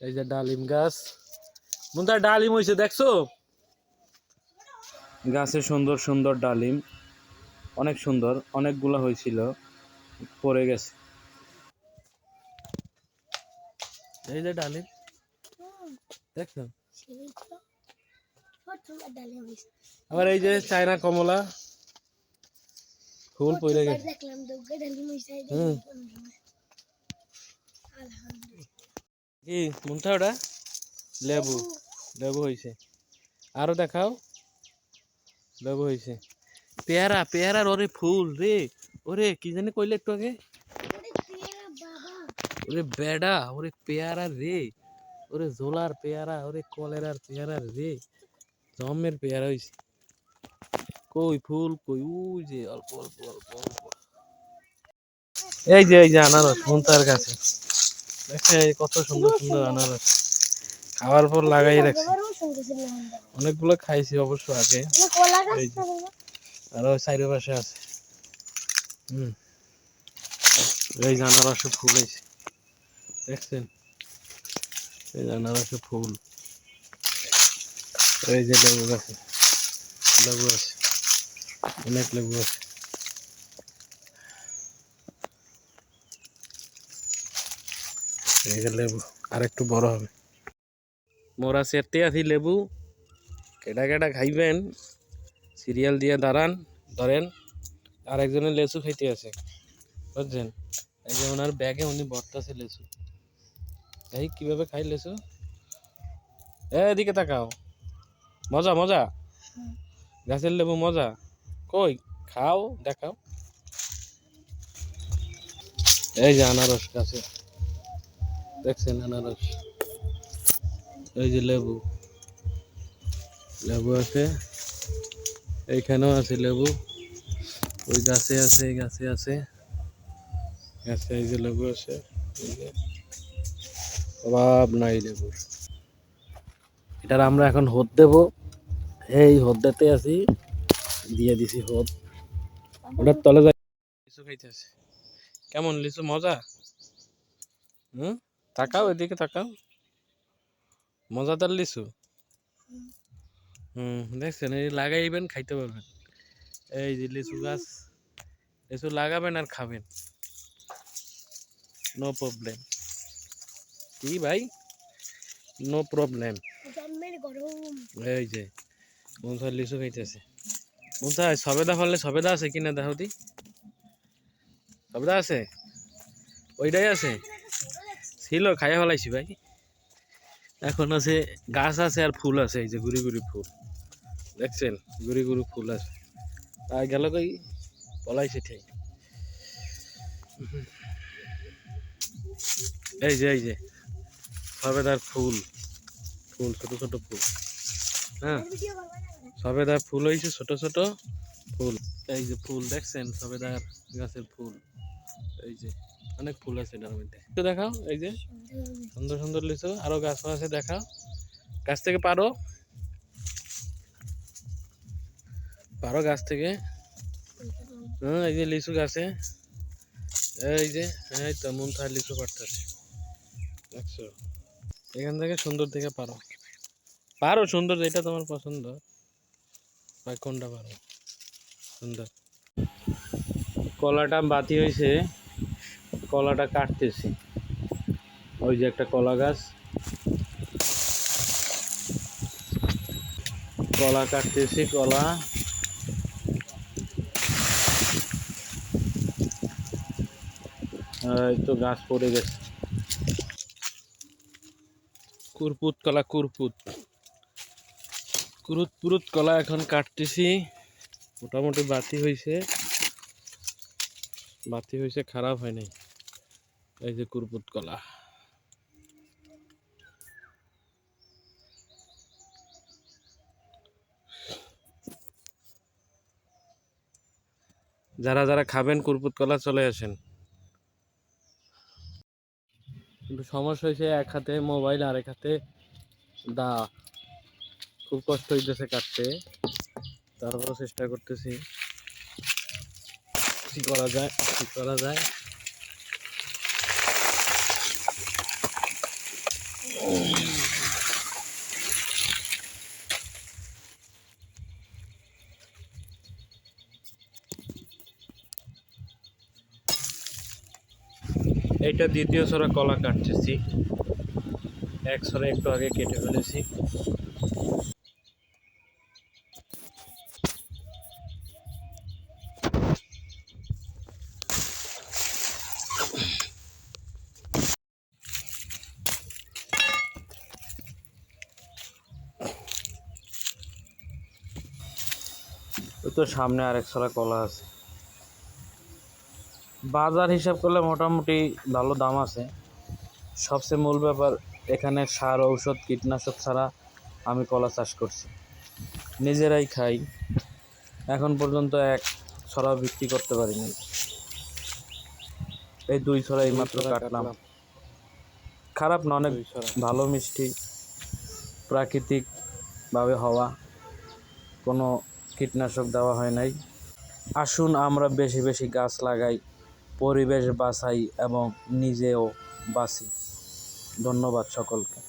এই যে ডালিম গাছ, মুন্তা ডালিম হয়েছে দেখছো? গাছে সুন্দর সুন্দর ডালিম, অনেক সুন্দর, অনেকগুলা হয়েছিল, পড়ে গেছে। এই যে ডালিম দেখছো? আবার এই যে চায়না কমলা ফুল পড়ে গেছে। কি মুন্তা ওটা? লেবু, লেবু হয়েছে। আরো দেখাও, লেবু হয়েছে। পেয়ারা, পেয়ারার ওরে ফুল রে, ওরে কি জানি কইলে একটু আগে, ওরে বেডা, ওরে পেয়ারা রে, ওরে জোলার পেয়ারা, ওরে কলেরার পেয়ারা রে, জমের পেয়ারা হয়েছে। কই ফুল কই? ওই যে অল্প অল্প অল্প অল্প। এই যে আনারস মুন্তার কাছে, দেখছে কত সুন্দর সুন্দর আনারস, খাওয়ার পর লাগাই রাখছি। অনেকগুলো খাইছি অবশ্য আগে, আরো চারি পাশে আছে। এই যে আনারসে ফুল হয়েছে, দেখছেন? এই যে আনারসে ফুল। এই যে লেবু গাছে, লেবু আছে, অনেক লেবু আছে। এই যে লেবু আর একটু বড় হবে। মোরা সেরতে আছি লেবু, কেডা কেডা খাইবেন সিরিয়াল দিয়ে দাঁড়ান, ধরেন। আর একজনের লেচু খাইতে আছে, বুঝছেন? এই যে ওনার ব্যাগে উনি ভরতাছে লেচু। এই কিভাবে খাই লেচু? এদিকে তাকাও, মজা মজা, গাছের লেবু মজা। কই খাও, দেখাও। এই যে আনারস গাছে, দেখছেন আনারস। এই যে লেবু, লেবু আছে, এইখানেও আছে লেবু, ওই গাছে আছে, এই গাছে আছে, গাছে এই যে লেবু আছে, অভাব নাই লেবুর। এটার আমরা এখন হদ দেব, এই হদ্দাতে আছি, দিয়ে দিছি হদ, ওটার তলে যাই। লিচু খাইতেছে, কেমন লিচু মজা? তাকাও এদিকে তাকাও, মজাদার লিচু। দেখছেন? এই লাগাইবেন, খাইতে পারবেন। এই যে লিচু গাছ, লিচু লাগাবেন আর খাবেন, নো প্রবলেম। কি ভাই? No problem. এই যে মুন্থার লিচু খাইতেছে। মুন্থায় সবেদা ফললে, সবেদা আছে কিনা দেখো দি, সবেদা আছে? ওইটাই আছে, ছিল খাইয়া ফেলাইছি ভাই। এখন আছে, গাছ আছে আর ফুল আছে, এই যে গুড়ি গুড়ি ফুল, দেখছেন? গুড়ি গুড়ি ফুল আছে। আর গেল কই? পলাইছে ঠিক। এই যে সবেদার ফুল, ফুল ছোট ছোট ফুল, হ্যাঁ সবেদার ফুল হয়েছে, ছোট ছোট ফুল। এই যে ফুল দেখছেন, সবেদার গাছের ফুল। এই যে অনেক ফুল আছে এটার মধ্যে, একটু দেখাও। এই যে সুন্দর সুন্দর লিচু, আরো গাছ আছে, দেখাও। গাছ থেকে পারো, পারো গাছ থেকে। এই যে লিচু গাছে, এই যে, এই তো মুন্থার লিচু পারতেছে, দেখছো? এখান থেকে সুন্দর থেকে পারো, পারো সুন্দর, যেটা তোমার পছন্দ, ভাই কোনটা পারো সুন্দর। কলাটা বাতি হয়েছে, কলাটা কাটতেছি। ওই যে একটা কলা গাছ, কলা কাটতেছি, কলা। এই তো গাছ পড়ে গেছে, কুরপুত কলা, কুরপুত কুরুত পুরুত কলা এখন কাটতেছি। মোটামুটি বাতি হয়েছে, বাতি হয়েছে, খারাপ হয় নাই। এই যে কুরপুত কলা, যারা যারা খাবেন কুরপুত কলা চলে আসেন। কিন্তু সমস্যা হয়েছে, এক হাতে মোবাইল আর এক হাতে দা, খুব কষ্ট হইতেছে কাটতে, তারপরে চেষ্টা করতেছি কি করা যায়, কি করা যায়। এইটা দ্বিতীয় ছড়া কলা কাটতেছি, এক ছড়া একটু আগে কেটে ফেলেছি। ওই তো সামনে আরেক ছড়া কলা আছে। বাজার হিসাব করলে মোটামুটি ভালো দাম আছে। সবচেয়ে মূল ব্যাপার, এখানে সার ঔষধ কীটনাশক ছাড়া আমি কলা চাষ করছি, নিজেরাই খাই। এখন পর্যন্ত এক ছড়া বিক্রি করতে পারিনি। এই 2 ছড়া এইমাত্র কাটলাম। খারাপ না, অনেক ভালো মিষ্টি, প্রাকৃতিকভাবে হওয়া, কোনো কীটনাশক দেওয়া হয় নাই। আসুন আমরা বেশি বেশি গাছ লাগাই, পরিবেশ বাঁচাই এবং নিজেও বাঁচি। ধন্যবাদ সকলকে।